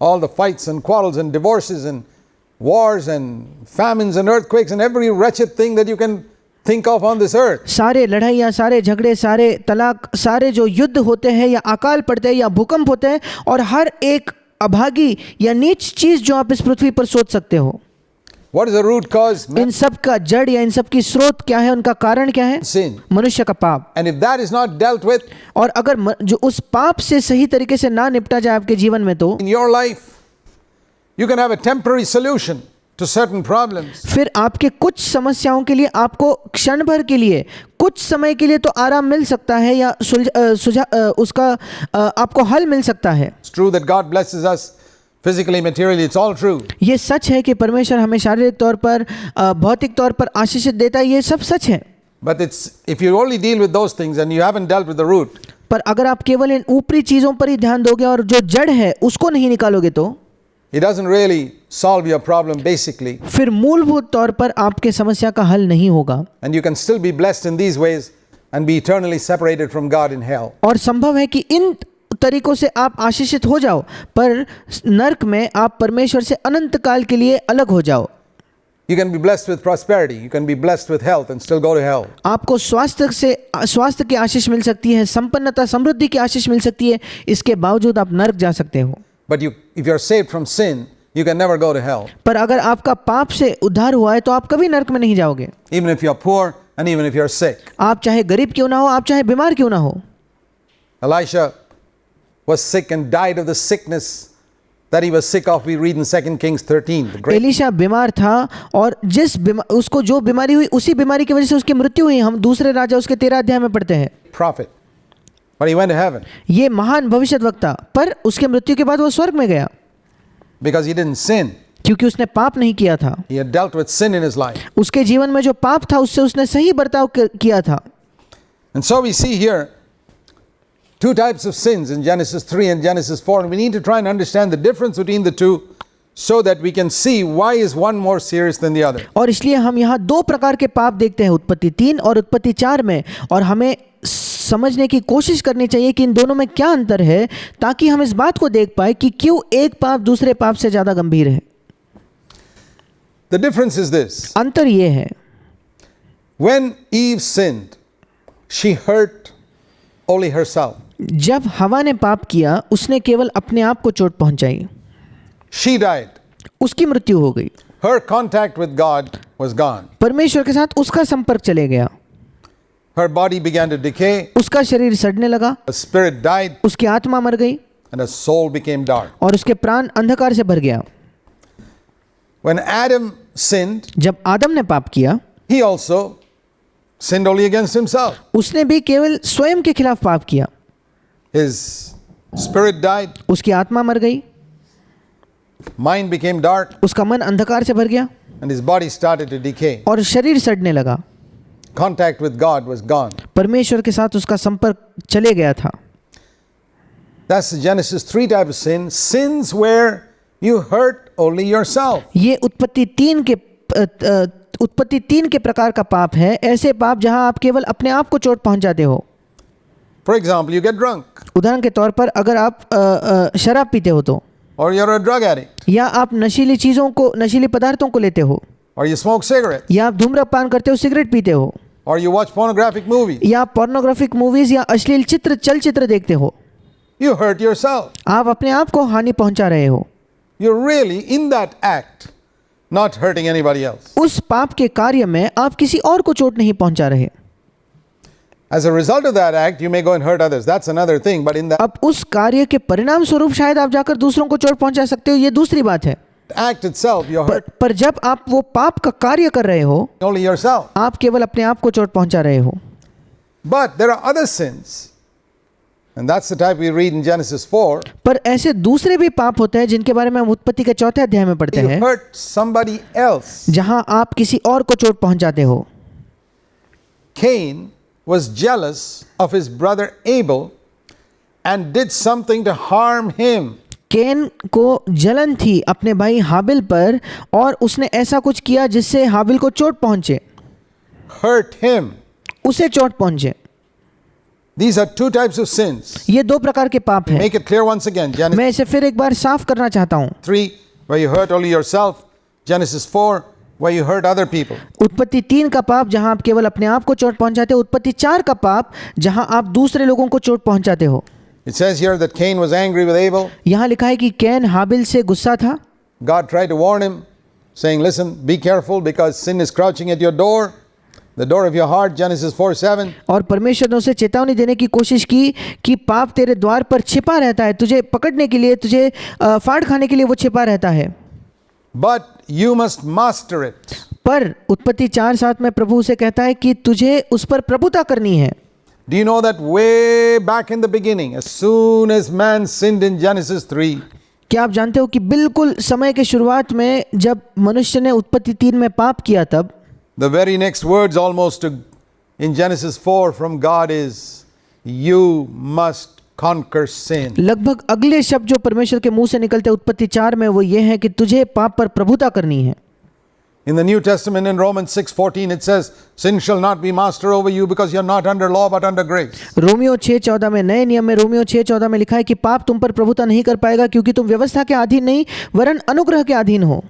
All the fights and quarrels and divorces and wars and famines and earthquakes and every wretched thing that you can think of on this earth. सारे लड़ाइयाँ, सारे झगड़े, सारे तलाक, सारे जो युद्ध होते हैं या अकाल पड़ते हैं या भूकंप होते हैं, और हर एक अभागी या नीच चीज जो आप इस पृथ्वी पर सोच सकते हो, What is the root cause? इन सब का जड़ या इन सब की स्रोत क्या है? उनका कारण क्या है? Sin. मनुष्य का पाप। And if that is not dealt with और अगर जो उस पाप से सही तरीके से ना निपटा जाए आपके जीवन में, तो in your life, you can have a temporary solution to certain problems. फिर आपके कुछ समस्याओं के लिए आपको क्षण भर के लिए, कुछ समय के लिए तो आराम मिल सकता है या उसका आपको हल मिल सकता है। It's true that God blesses us physically, materially, it's all true. ये सच है कि परमेश्वर हमें शारीरिक तौर पर, भौतिक तौर पर आशीषित देता है, ये सब सच है। But if you only deal with those things and you haven't dealt with the root, पर अगर आप केवल इन ऊपरी चीजों पर ही ध्यान दोगे और जो जड़ है उसको नहीं निकालोगे, तो it doesn't really solve your problem basically. फिर मूलभूत तौर पर आपके समस्या का हल नहीं होगा, And you can still be blessed in these ways and be eternally separated from God in hell. और संभव है कि इन तरीकों से आप आशीषित हो जाओ, पर नरक में आप परमेश्वर से अनंत काल के लिए अलग हो जाओ। You can be blessed with prosperity, you can be blessed with health and still go to hell. आपको स्वास्थ्य की आशीष मिल सकती है, संपन्नता, समृद्धि की आशीष मिल सकती है, इसके बावजूद आप नरक जा सकते हो। But if you're saved from sin, you can never go to hell. पर अगर आपका पाप से उद्धार हुआ है तो आप कभी नरक में नहीं जाओगे, Even if you're poor and even if you're sick. आप चाहे गरीब क्यों ना हो, आप चाहे बीमार क्यों ना हो। Elisha was sick and died of the sickness that he was sick of. We read in 2 Kings 13. The great Elisha बीमार था, और उसको जो बीमारी हुई उसी बीमारी की वजह से उसकी मृत्यु हुई, हम दूसरे राजा उसके 13 अध्याय में पढ़ते हैं। prophet. But he went to heaven ये महान भविष्यद्वक्ता, पर उसके मृत्यु के बाद वो स्वर्ग में गया, because he didn't sin. क्योंकि उसने पाप नहीं किया था। He had dealt with sin in his life. उसके जीवन में जो पाप था उससे उसने सही बर्ताव किया था। And so we see here two types of sins in Genesis 3 and Genesis 4, and we need to try and understand the difference between the two so that we can see why is one more serious than the other. और इसलिए हम यहाँ दो प्रकार के पाप देखते हैं, उत्पत्ति 3 और उत्पत्ति 4 में, और हमें समझने की कोशिश करनी चाहिए कि इन दोनों में क्या अंतर है, ताकि हम इस बात को देख पाए कि क्यों एक पाप दूसरे पाप से ज़्यादा गंभीर है। The difference is this. अंतर ये है, When Eve sinned, she hurt only herself. जब हवा ने पाप किया उसने केवल अपने आप को चोट पहुंचाई, She died. उसकी मृत्यु हो गई, Her contact with God was gone. परमेश्वर के साथ उसका संपर्क चले गया, Her body began to decay, उसका शरीर सड़ने लगा, her spirit died, उसकी आत्मा मर गई, and her soul became dark. और उसके प्राण अंधकार से भर गया। When Adam sinned, जब आदम ने पाप किया, he also sinned only against himself. उसने भी केवल स्वयं के खिलाफ पाप किया। His spirit died, उसकी आत्मा मर गई, mind became dark, उसका मन अंधकार से भर गया and his body started to decay. और शरीर सड़ने लगा। Contact with God was gone. परमेश्वर के साथ उसका संपर्क चले गया था। That's the Genesis 3 type of sin. Sins where you hurt only yourself. ये उत्पत्ति तीन के प्रकार का पाप है, ऐसे पाप जहां आप केवल अपने आप को चोट पहुंचाते हो। For example, you get drunk, उदाहरण के तौर पर अगर आप शराब पीते हो तो, or you're a drug addict, या आप नशीली पदार्थों को लेते हो, or you smoke cigarettes, या आप धूम्रपान करते हो, सिगरेट पीते हो, or you watch pornographic movies. या पोर्नोग्राफिक मूवीज या अश्लील चलचित्र देखते हो। You hurt yourself. आप अपने आप को हानि पहुंचा रहे हो। You're really in that act, not hurting anybody else. उस पाप के कार्य में आप किसी और को चोट नहीं पहुंचा रहे। As a result of that act, you may go and hurt others. That's another thing. But in that अब उस कार्य के परिणाम स्वरूप शायद आप जाकर दूसरों को चोट पहुंचा सकते हो, ये दूसरी बात है। act itself, you're hurt पर जब आप वो पाप का कार्य कर रहे हो, only yourself. आप केवल अपने आप को चोट पहुंचा रहे हो। But there are other sins. And that's the type we read in Genesis 4. पर ऐसे दूसरे भी पाप होते हैं जिनके बारे में हम उत्पत्ति के 4थे अध्याय में पढ़ते You हैं, hurt somebody else. जहां आप किसी और को चोट पहुंचाते हो। Cain was jealous of his brother Abel and did something to harm him. केन को जलन थी अपने भाई हाबिल पर और उसने ऐसा कुछ किया जिससे हाबिल को चोट पहुंचे, Hurt him. उसे चोट पहुंचे। These are two types of sins. ये दो प्रकार के पाप हैं। Make it clear once again. Genesis मैं इसे फिर एक बार साफ करना चाहता हूँ। 3, where you hurt only yourself. Genesis 4, where you hurt other people. उत्पत्ति 3 का पाप जहां आप केवल अपने आप को चोट पहुंचाते हो, उत्पत्ति 4 का पाप जहां आप दूसरे लोगों को चोट पहुंचाते हो। It says here that Cain was angry with Abel. यहाँ लिखा है कि कैन हाबिल से गुस्सा था। God tried to warn him, saying, listen, be careful because sin is crouching at your door, the door of your heart, Genesis 4:7. और परमेश्वर ने उसे चेतावनी देने की कोशिश की कि पाप तेरे द्वार पर छिपा रहता है, तुझे पकड़ने के लिए, तुझे फाड़ खाने के लिए वो छिपा रहता है। But you must master it. पर उत्पत्ति 4:7 में प्रभु उसे कहता है कि तुझे उस पर प्रभुता करनी है। Do you know that way back in the beginning, as soon as man sinned in Genesis 3, क्या आप जानते हो कि बिल्कुल समय के शुरुआत में जब मनुष्य ने उत्पत्ति 3 में पाप किया, तब the very next words almost in Genesis 4 from God is, you must conquer sin. लगभग अगले शब्द जो परमेश्वर के मुंह से निकलते उत्पत्ति 4 में वो ये है कि तुझे पाप पर प्रभुता करनी है। In the New Testament in Romans 6:14 it says, sin shall not be master over you because you're not under law but under grace. Romeo 6:14 में, नए नियम में रोमियो 6:14 में लिखा है कि पाप तुम पर प्रभुता नहीं कर पाएगा क्योंकि तुम व्यवस्था के अधीन नहीं वरन अनुग्रह के अधीन हो।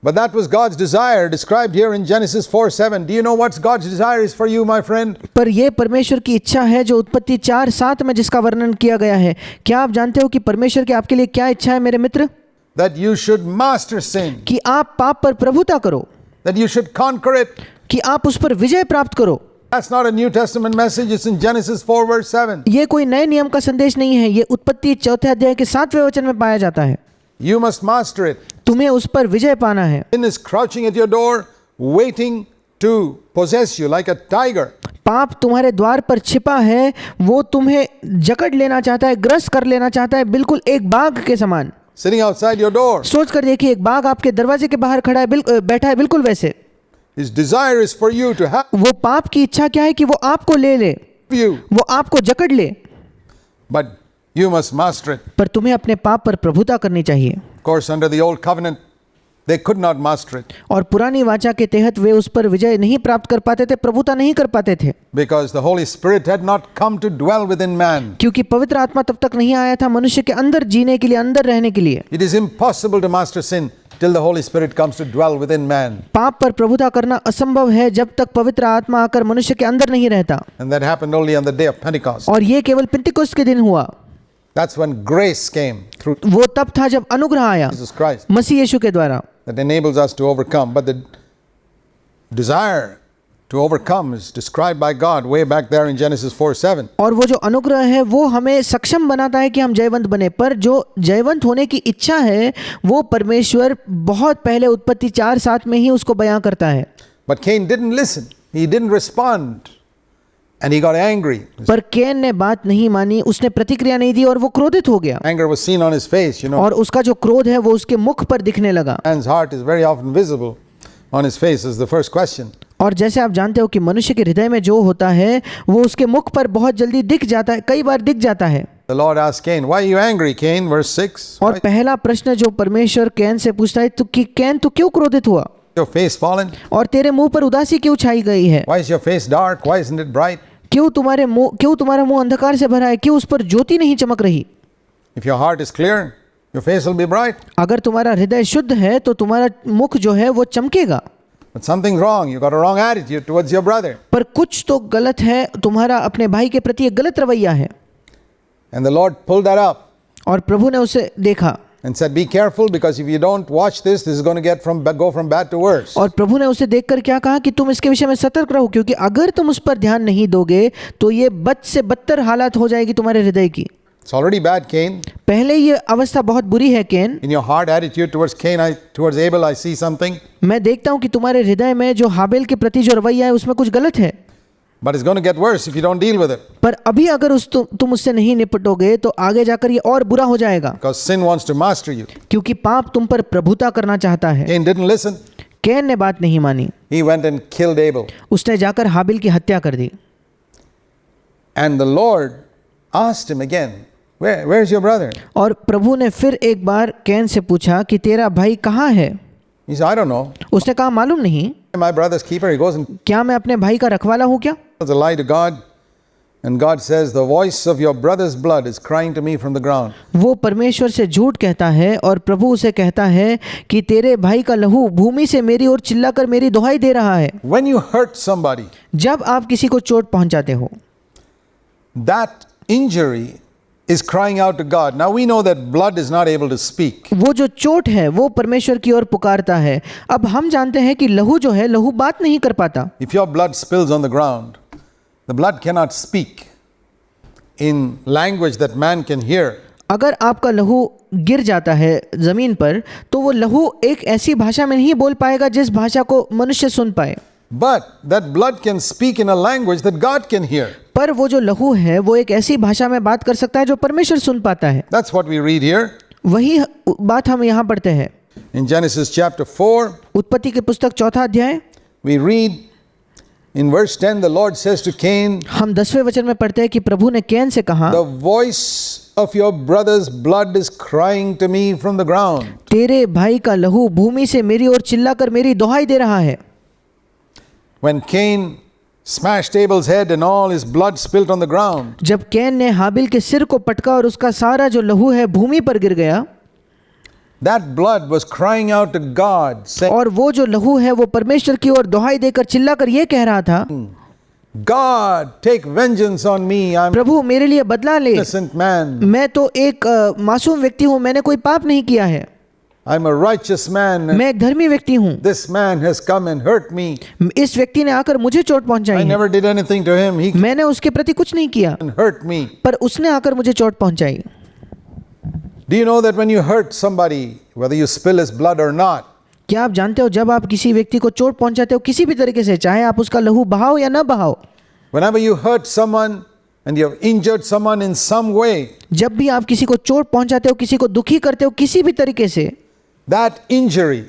But that was God's desire described here in Genesis 4:7. Do you know what God's desire is for you, my friend? पर यह परमेश्वर की इच्छा है जो उत्पत्ति 4:7 में जिसका वर्णन किया गया है। क्या आप जानते हो कि परमेश्वर की आपके लिए क्या इच्छा है मेरे मित्र? That you should master sin. कि आप पाप पर प्रभुता करो, That you should conquer it. कि आप उस पर विजय प्राप्त करो। That's not a New Testament message. It's in Genesis 4:7. ये कोई नए नियम का संदेश नहीं है, ये उत्पत्ति 4थे अध्याय के 7वें वचन में पाया जाता है। You must master it. तुम्हें उस पर विजय पाना है। Sin is crouching at your door, waiting to possess you like a tiger. पाप तुम्हारे द्वार पर छिपा है, वो तुम्हें जकड़ लेना चाहता है, ग्रस्त कर लेना चाहता है, बिल्कुल एक बाघ के समान। Sitting outside your door. सोच कर देखिए, एक बाघ आपके दरवाजे के बाहर खड़ा है, बैठा है बिल्कुल वैसे। His desire is for you to have वो पाप की इच्छा क्या है कि वो आपको ले ले, you. वो आपको जकड़ ले, But you must master it. पर तुम्हें अपने पाप पर प्रभुता करनी चाहिए। Of course, under the old covenant, they could not master it और पुरानी वाचा के तहत वे उस पर विजय नहीं प्राप्त कर पाते थे, प्रभुता नहीं कर पाते थे, because the Holy Spirit had not come to dwell within man. क्योंकि पवित्र आत्मा तब तक नहीं आया था मनुष्य के अंदर जीने के लिए, अंदर रहने के लिए। It is impossible to master sin till the Holy Spirit comes to dwell within man. पाप पर प्रभुता करना असंभव है जब तक पवित्र आत्मा आकर मनुष्य के अंदर नहीं रहता। And that happened only on the day of Pentecost. और ये केवल पिंतेकुस्त के दिन हुआ। That's when grace came through वो तब था जब अनुग्रह आया Jesus Christ मसीह यीशु के द्वारा, that enables us to overcome. But the desire to overcome is described by God way back there in Genesis 4:7. और वो जो अनुग्रह है वो हमें सक्षम बनाता है कि हम जयवंत बने, पर जो जयवंत होने की इच्छा है वो परमेश्वर बहुत पहले उत्पत्ति 4:7 में ही उसको बयां करता है। But Cain didn't listen. He didn't respond. And he got angry. पर कैन ने बात नहीं मानी, उसने प्रतिक्रिया नहीं दी और वो क्रोधित हो गया। Anger was seen on his face, you know. और उसका जो क्रोध है वो उसके मुख पर दिखने लगा। Man's heart is very often visible on his face is the first question. और जैसे आप जानते हो कि मनुष्य के हृदय में जो होता है वो उसके मुख पर बहुत जल्दी दिख जाता है, कई बार दिख जाता है। The Lord asked Cain, "Why are you angry, Cain?" Verse 6. और पहला प्रश्न जो परमेश्वर कैन से पूछता है, तो कि कैन तू क्यों क्रोधित हुआ Your face fallen? और तेरे मुंह पर उदासी क्यों छाई गई है? Why is your face dark? Why isn't it bright? क्यों तुम्हारा मुंह अंधकार से भरा है? क्यों उस पर ज्योति नहीं चमक रही? If your heart is clear, your face will be bright. अगर तुम्हारा हृदय शुद्ध है तो तुम्हारा मुख जो है वो चमकेगा। But something's wrong. You got a wrong attitude towards your brother. पर कुछ तो गलत है, तुम्हारा अपने भाई के प्रति एक गलत रवैया है। And the Lord pulled that up और प्रभु ने उसे देखा and said, "Be careful, because if you don't watch this is going to go from bad to worse." और प्रभु ने उसे देखकर क्या कहा कि तुम इसके विषय में सतर्क रहो, क्योंकि अगर तुम उस पर ध्यान नहीं दोगे तो ये बद से बदतर हालत हो जाएगी तुम्हारे हृदय की। It's already bad, Cain. पहले ये अवस्था बहुत बुरी है can. In your heart attitude towards towards Abel, I see something. मैं देखता हूँ कि तुम्हारे हृदय में जो हाबेल के प्रति जो रवैया है उसमें कुछ गलत है। But it's going to get worse if you don't deal with it. पर अभी अगर तुम उससे नहीं निपटोगे तो आगे जाकर ये और बुरा हो जाएगा, Because sin wants to master you. क्योंकि पाप तुम पर प्रभुता करना चाहता है। Cain didn't listen. कैन ने बात नहीं मानी, He went and killed Abel. उसने जाकर हाबिल की हत्या कर दी। And the Lord asked him again, Where's your brother? और प्रभु ने फिर एक बार कैन से पूछा कि तेरा भाई कहाँ है? He said, "I don't know. उसने कहा मालूम नहीं। My brother's keeper." He goes and क्या मैं अपने भाई का रखवाला हूँ क्या? tells a lie to God. And God says, "The voice of your brother's blood is crying to me from the ground." वो परमेश्वर से झूठ कहता है और प्रभु उसे कहता है कि तेरे भाई का लहू भूमि से मेरी ओर चिल्लाकर मेरी दुहाई दे रहा है। When you hurt somebody, जब आप किसी को चोट पहुंचाते हो, that injury is crying out to God. Now we know that blood is not able to speak. वो जो चोट है वो परमेश्वर की ओर पुकारता है। अब हम जानते हैं कि लहू जो है, लहू बात नहीं कर पाता। If your blood spills on the ground, the blood cannot speak in language that man can hear. अगर आपका लहू गिर जाता है जमीन पर तो वो लहू एक ऐसी भाषा में नहीं बोल पाएगा जिस भाषा को मनुष्य सुन पाए। But that blood can speak in a language that God can hear. पर वो जो लहू है वो एक ऐसी भाषा में बात कर सकता है जो परमेश्वर सुन पाता है। That's what we read here. वही बात हम यहाँ पढ़ते हैं। In Genesis chapter 4, उत्पत्ति की पुस्तक 4 अध्याय we read in verse 10, the Lord says to Cain, हम 10वें वचन में पढ़ते हैं कि प्रभु ने कैन से कहा, "The voice of your brother's blood is crying to me from the ground." तेरे भाई का लहू भूमि से मेरी ओर चिल्लाकर मेरी दुहाई दे रहा है। When Cain smashed Abel's head and all his blood spilt on the ground, जब कैन ने हाबिल के सिर को पटका और उसका सारा जो लहू है भूमि पर गिर गया, that blood was crying out to God, saying, और वो जो लहू है वो परमेश्वर की ओर दुहाई देकर चिल्लाकर ये कह रहा था, "God, take vengeance on me. I'm an प्रभु मेरे लिए बदला ले, innocent man. मैं तो एक मासूम व्यक्ति हूँ, मैंने कोई पाप नहीं किया है, I'm a righteous man. मैं एक धर्मी व्यक्ति हूँ। This man has come and hurt me. इस व्यक्ति ने आकर मुझे चोट I पहुंचाई है, never did anything to him. He मैंने उसके प्रति कुछ नहीं किया, can hurt me." पर उसने आकर मुझे चोट पहुंचाई। Do you know that when you hurt somebody, whether you spill his blood or not, क्या आप जानते हो जब आप किसी व्यक्ति को चोट पहुंचाते हो किसी भी तरीके से, चाहे आप उसका लहू बहाओ या ना बहाओ, whenever you hurt someone and you have injured someone in some way, जब भी आप किसी को चोट पहुंचाते हो, किसी को दुखी करते हो किसी भी तरीके से, that injury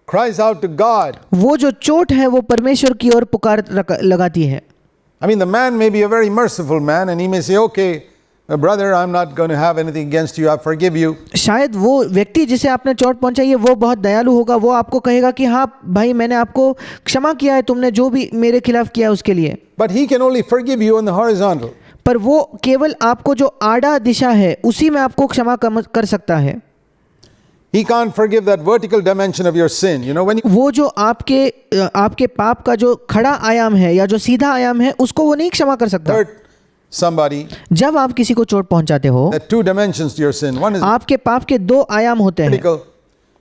cries out to God. वो जो चोट है वो परमेश्वर की ओर पुकार लगाती है। I mean, the man may be a very merciful man and he may say, "Okay, brother, I'm not going to have anything against you. I forgive you." शायद वो व्यक्ति जिसे आपने चोट पहुंचाई है वो बहुत दयालु होगा, वो आपको कहेगा कि हाँ भाई मैंने आपको क्षमा किया है, तुमने जो भी मेरे खिलाफ किया है उसके लिए। But he can only forgive you on the horizontal. पर वो केवल आपको जो आड़ा दिशा है उसी में आपको क्षमा कर सकता है। He can't forgive that vertical dimension of your sin. You know, when you वो जो आपके पाप का जो खड़ा आयाम है या जो सीधा आयाम है उसको वो नहीं क्षमा कर सकता। hurt somebody, जब आप किसी को चोट पहुंचाते हो, there are two dimensions to your sin. One is आपके पाप के 2 आयाम होते हैं। vertical,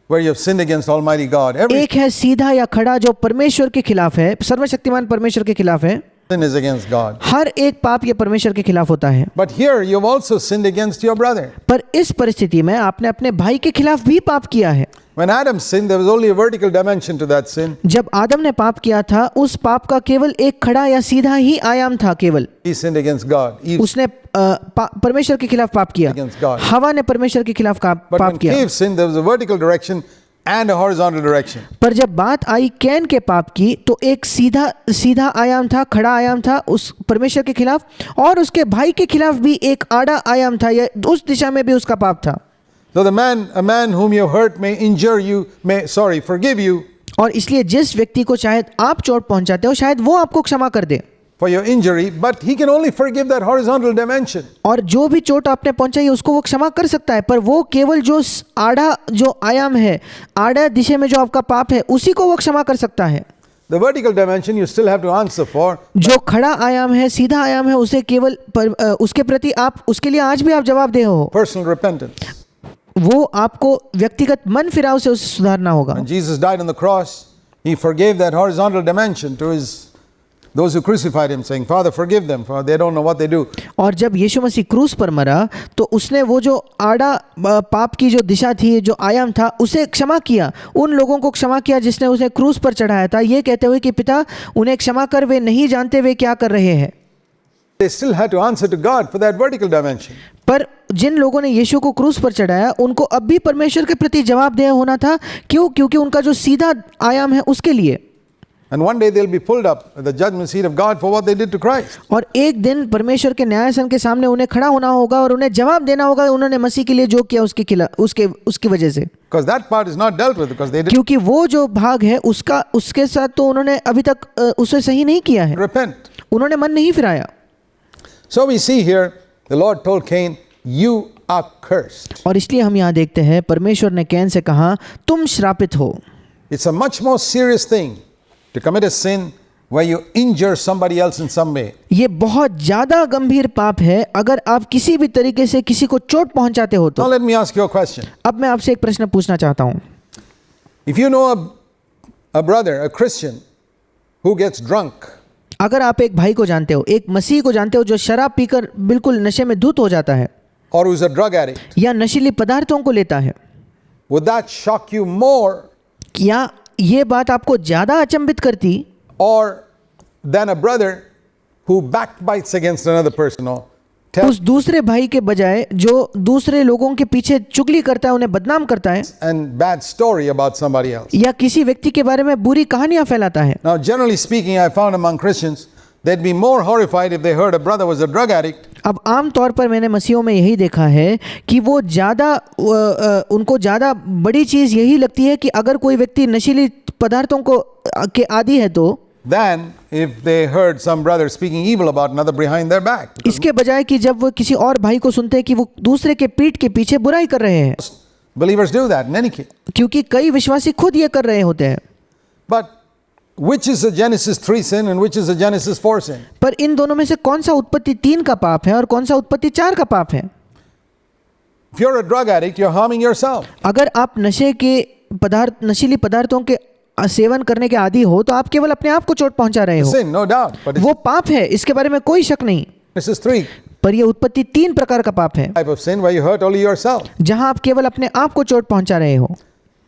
where you have sinned against Almighty God. Every एक है सीधा या खड़ा जो परमेश्वर के खिलाफ है, सर्वशक्तिमान परमेश्वर के खिलाफ है। Sin is against God. हर एक पाप ये परमेश्वर के खिलाफ होता है। But here you've also sinned against your brother. पर इस परिस्थिति में आपने अपने भाई के खिलाफ भी पाप किया है। When Adam sinned, there was only a vertical dimension to that sin. जब आदम ने पाप किया था, उस पाप का केवल एक खड़ा या सीधा ही आयाम था केवल। He sinned against God. Eve. उसने परमेश्वर के खिलाफ पाप किया। Against God. हवा ने परमेश्वर के खिलाफ But पाप when किया। Cain sinned, there was a vertical direction and a horizontal direction. पर जब बात आई कैन के पाप की, तो एक सीधा आयाम था, खड़ा आयाम था उस परमेश्वर के खिलाफ, और उसके भाई के खिलाफ भी एक आड़ा आयाम था, या उस दिशा में भी उसका पाप था। So a man whom you hurt may injure you, forgive you और इसलिए जिस व्यक्ति को शायद आप चोट पहुंचाते हो, शायद वो आपको क्षमा कर दे for your injury, but he can only forgive that horizontal dimension. और जो भी चोट आपने पहुंचाई है उसको वो क्षमा कर सकता है, पर वो केवल जो आयाम है, आड़ा दिशा में जो आपका पाप है, उसी को वो क्षमा कर सकता है। The vertical dimension you still have to answer for. जो खड़ा आयाम है, सीधा आयाम है, उसे केवल उसके प्रति आप, उसके लिए आज भी आप जवाब दे हो। Personal repentance. वो आपको व्यक्तिगत मन फिराव से उसे सुधारना होगा। When Jesus died on the cross, he forgave that horizontal dimension to those who crucified him, saying, Father, forgive them, for they don't know what they do. और जब यीशु मसीह क्रूस पर मरा, तो उसने वो जो आड़ा पाप की जो दिशा थी, जो आयाम था, उसे क्षमा किया। उन लोगों को क्षमा किया जिसने उसे क्रूस पर चढ़ाया था, ये कहते हुए कि पिता, उन्हें क्षमा कर, वे नहीं जानते वे क्या कर रहे हैं। They still had to answer to God for that vertical dimension. पर जिन लोगों ने यीशु को क्रूस पर चढ़ाया, उनको अब भी परमेश्वर के प्रति जवाबदेह होना था। क्यों? क्योंकि उनका जो सीधा आयाम है उसके लिए। And one day they'll be pulled up at the judgment seat of God for what they did to Christ. और एक दिन परमेश्वर के न्यायासन के सामने उन्हें खड़ा होना होगा और उन्हें जवाब देना होगा उन्होंने मसीह के लिए जो किया उसकी वजह से। Because that part is not dealt with, because they didn't क्योंकि वो जो भाग है उसके साथ तो उन्होंने अभी तक उसे सही नहीं किया है, repent. उन्होंने मन नहीं फिराया। So we see here, the Lord told Cain, you are cursed. और इसलिए हम यहाँ देखते हैं परमेश्वर ने कैन से कहा, तुम श्रापित हो। It's a much more serious thing to commit a sin where you injure somebody else in some way. ये बहुत ज्यादा गंभीर पाप है अगर आप किसी भी तरीके से किसी को चोट पहुंचाते हो तो। Now let me ask you a question. अब मैं आपसे एक प्रश्न पूछना चाहता हूँ। If you know a brother, a Christian, who gets drunk, अगर आप एक भाई को जानते हो, एक मसीह को जानते हो जो शराब पीकर बिल्कुल नशे में धुत हो जाता है, or who's a drug addict, या नशीली पदार्थों को लेता है, would that shock you more क्या ये बात आपको ज्यादा अचंभित करती or than a brother who backbites against another person or tells उस दूसरे भाई के बजाय जो दूसरे लोगों के पीछे चुगली करता है, उन्हें बदनाम करता है, and bad story about somebody else? या किसी व्यक्ति के बारे में बुरी कहानियां फैलाता है? Now, generally speaking, I found among Christians, they'd be more horrified if they heard a brother was a drug addict. अब आम तौर पर मैंने मसीहों में यही देखा है कि वो उनको ज़्यादा बड़ी चीज़ यही लगती है कि अगर कोई व्यक्ति नशीली पदार्थों के आदी है तो Than if they heard some brother speaking evil about another behind their back. इसके बजाय कि जब वो किसी और भाई को सुनते हैं कि वो दूसरे के पीठ के पीछे बुराई कर रहे हैं, Believers do that in any case. क्योंकि कई विश्वासी खुद ये कर रहे होते हैं। But which is a Genesis 3 sin and which is a Genesis 4 sin? पर इन दोनों में से कौन सा उत्पत्ति 3 का पाप है और कौन सा उत्पत्ति 4 का पाप है? If you're a drug addict, you're harming yourself. अगर आप नशीली पदार्थों के सेवन करने के आदी हो तो आप केवल अपने आप को चोट पहुंचा रहे हो। Sin, no doubt. But it's वो पाप है, इसके बारे में कोई शक नहीं। Genesis 3 पर ये उत्पत्ति 3 प्रकार का पाप है, type of sin where you hurt only yourself. जहां आप केवल अपने आप को चोट पहुंचा रहे हो।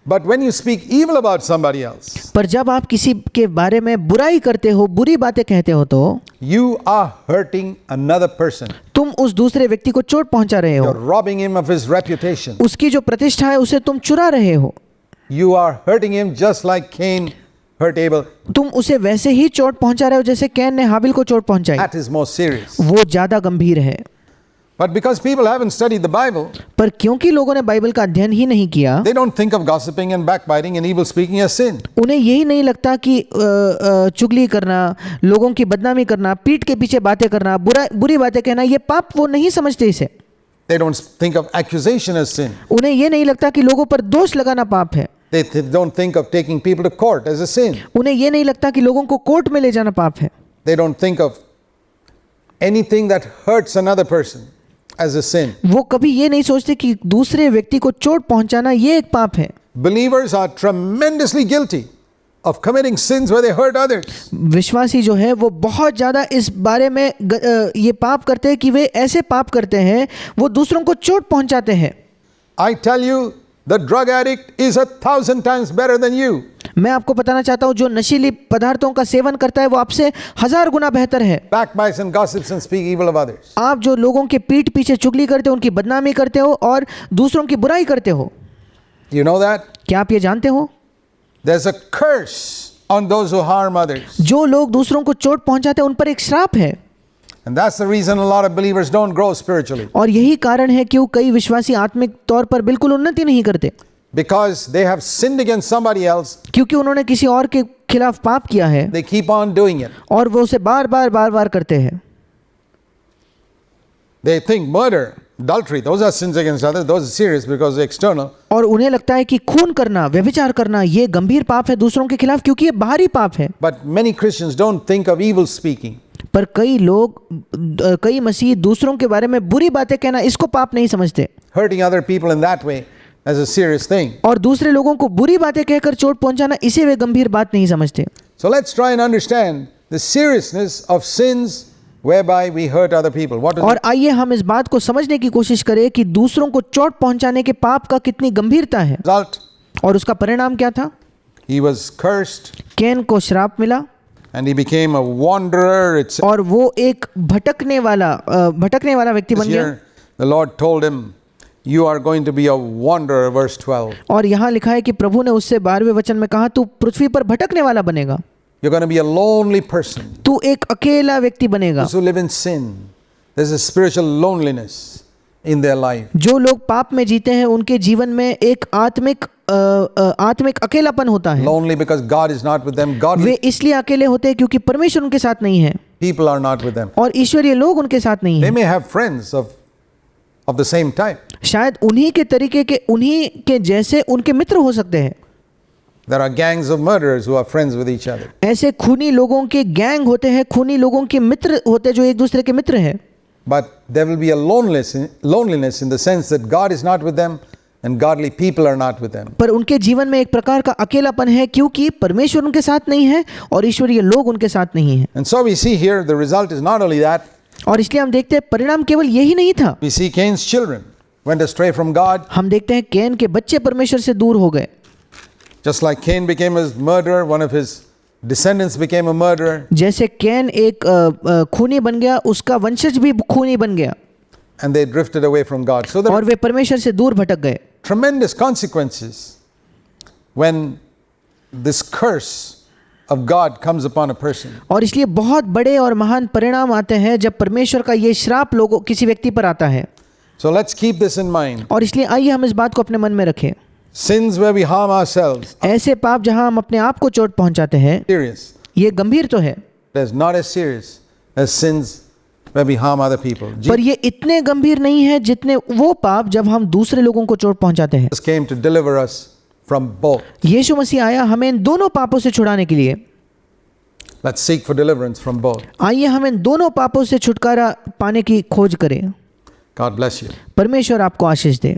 But when you speak evil about somebody else, पर जब आप किसी के बारे में बुराई करते हो, बुरी बातें कहते हो, तो you are hurting another person. तुम उस दूसरे व्यक्ति को चोट पहुंचा रहे You're हो, robbing him of his reputation. उसकी जो प्रतिष्ठा है उसे तुम चुरा रहे हो। You are hurting him just like Cain hurt Abel. तुम उसे वैसे ही चोट पहुंचा रहे हो जैसे कैन ने हाबिल को चोट पहुंचाई। That is more serious. वो ज्यादा गंभीर है। But because people haven't studied the Bible, पर क्योंकि लोगों ने बाइबल का अध्ययन ही नहीं किया, they don't think of gossiping and backbiting and evil speaking as sin. उन्हें यही नहीं लगता कि चुगली करना, लोगों की बदनामी करना, पीठ के पीछे बातें करना, बुरी बातें कहना ये पाप वो नहीं समझते इसे। They don't think of accusation as sin. उन्हें ये नहीं लगता कि लोगों पर दोष लगाना पाप है। They don't think of taking people to court as a sin. उन्हें ये नहीं लगता कि लोगों को कोर्ट में ले जाना पाप है। They don't think of anything that hurts another person as a sin. वो कभी ये नहीं सोचते कि दूसरे व्यक्ति को चोट पहुंचाना ये एक पाप है। Believers are tremendously guilty of committing sins where they hurt others. विश्वासी जो है वो बहुत ज़्यादा इस बारे में ये पाप करते हैं कि वे ऐसे पाप करते हैं वो दूसरों को चोट पहुंचाते हैं। I tell you, the drug addict is 1,000 times better than you. मैं आपको बताना चाहता हूँ जो नशीली पदार्थों का सेवन करता है वो आपसे 1000 गुना बेहतर है। Backbites and gossips and speak evil of others. आप जो लोगों के पीठ पीछे चुगली करते हो, उनकी बदनामी करते हो और दूसरों की बुराई करते हो, You know that? क्या आप ये जानते हो? There's a curse on those who harm others. जो लोग दूसरों को चोट पहुंचाते हैं उन पर एक श्राप है। And that's the reason a lot of believers don't grow spiritually. और यही कारण है क्यों कई विश्वासी आत्मिक तौर पर बिल्कुल उन्नति नहीं करते, Because they have sinned against somebody else, क्योंकि उन्होंने किसी और के खिलाफ पाप किया है they keep on doing it. और वो उसे बार बार करते हैं। They think murder, adultery, those are sins against others, those are serious because they're external. और उन्हें लगता है कि खून करना, व्यभिचार करना ये गंभीर पाप है दूसरों के खिलाफ क्योंकि ये बाहरी पाप है। But many Christians don't think of evil speaking. पर कई मसीह दूसरों के बारे में बुरी बातें कहना इसको पाप नहीं समझते, Hurting other people in that way as a serious thing. और दूसरे लोगों को बुरी बातें कहकर चोट पहुंचाना इसे वे गंभीर बात नहीं समझते। So let's try and understand the seriousness of sins whereby we hurt other people. What is और आइए हम इस बात को समझने की कोशिश करें कि दूसरों को चोट पहुंचाने के पाप का कितनी गंभीरता है the result? और उसका परिणाम क्या था। He was cursed कैन को श्राप मिला and he became a wanderer. It's और वो एक भटकने वाला व्यक्ति बन गया। here the Lord told him, you are going to be a wanderer, verse 12. और यहाँ लिखा है कि प्रभु ने उससे 12वें वचन में कहा तू पृथ्वी पर भटकने वाला बनेगा, You're going to be a lonely person. तू एक अकेला व्यक्ति बनेगा। Those who live in sin, there's a spiritual loneliness in their life. जो लोग पाप में जीते हैं उनके जीवन में एक आत्मिक अकेलापन होता है। Lonely because God is not with them. Way Godly इसलिए अकेले होते हैं क्योंकि परमेश्वर उनके साथ नहीं है people are not with them. और ईश्वरीय लोग उनके साथ नहीं They है। may have friends of the same type. शायद उन्हीं के जैसे उनके मित्र हो सकते हैं। There are gangs of murderers who are friends with each other. ऐसे खूनी लोगों के गैंग होते हैं, खूनी लोगों के मित्र होते हैं जो एक दूसरे के मित्र हैं। But there will be a loneliness in the sense that God is not with them and godly people are not with them. पर उनके जीवन में एक प्रकार का अकेलापन है क्योंकि परमेश्वर उनके साथ नहीं है और ईश्वरीय लोग उनके साथ नहीं है। And so we see here the result is not only that, और इसलिए हम देखते हैं परिणाम केवल यही नहीं था। we see Cain's children went astray from God. हम देखते हैं कैन के बच्चे परमेश्वर से दूर हो गए। Just like Cain became a murderer, one of his descendants became a murderer. जैसे कैन एक खूनी बन गया, उसका वंशज भी खूनी बन गया And they drifted away from God. So there और are वे परमेश्वर से दूर भटक गए। tremendous consequences when this curse of God comes upon a person. और इसलिए बहुत बड़े और महान परिणाम आते हैं जब परमेश्वर का ये श्राप लोगों किसी व्यक्ति पर आता है। So let's keep this in mind. और इसलिए आइए हम इस बात को अपने मन में रखें। Sins where we harm ourselves, ऐसे पाप जहां हम अपने आप को चोट पहुंचाते हैं serious. ये गंभीर तो है, It's not as serious as sins where we harm other people. पर ये इतने गंभीर नहीं है जितने वो पाप जब हम दूसरे लोगों को चोट पहुंचाते हैं। Jesus came to deliver us from both. यीशु मसीह आया हमें इन दोनों पापों से छुड़ाने के लिए। Let's seek for deliverance from both. आइए हम इन दोनों पापों से छुटकारा पाने की खोज करें। God bless you. परमेश्वर आपको आशीष दे।